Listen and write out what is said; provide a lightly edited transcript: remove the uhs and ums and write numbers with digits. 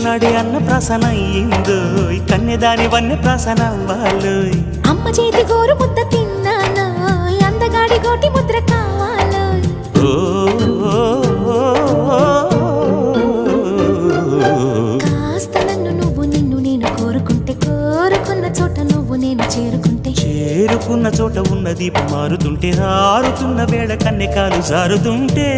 నాడే అన్న ప్రాసన అయ్యిందో కన్యదాని వన్య ప్రాసన అవ్వాలో అమ్మ చేతి గోరు ముద్ద తిన్నాను అందగాడి గోటి ముద్ర కావాలో కాస్త నన్ను నువ్వు నిన్ను నేను కోరుకుంటే కోరుకున్న చోట నువ్వు నేను చేరుకుంటే చేరుకున్న చోట ఉన్న దీపం మారుతుంటే ఆరుతున్న వేళ కన్నెకాలు జారుతుంటే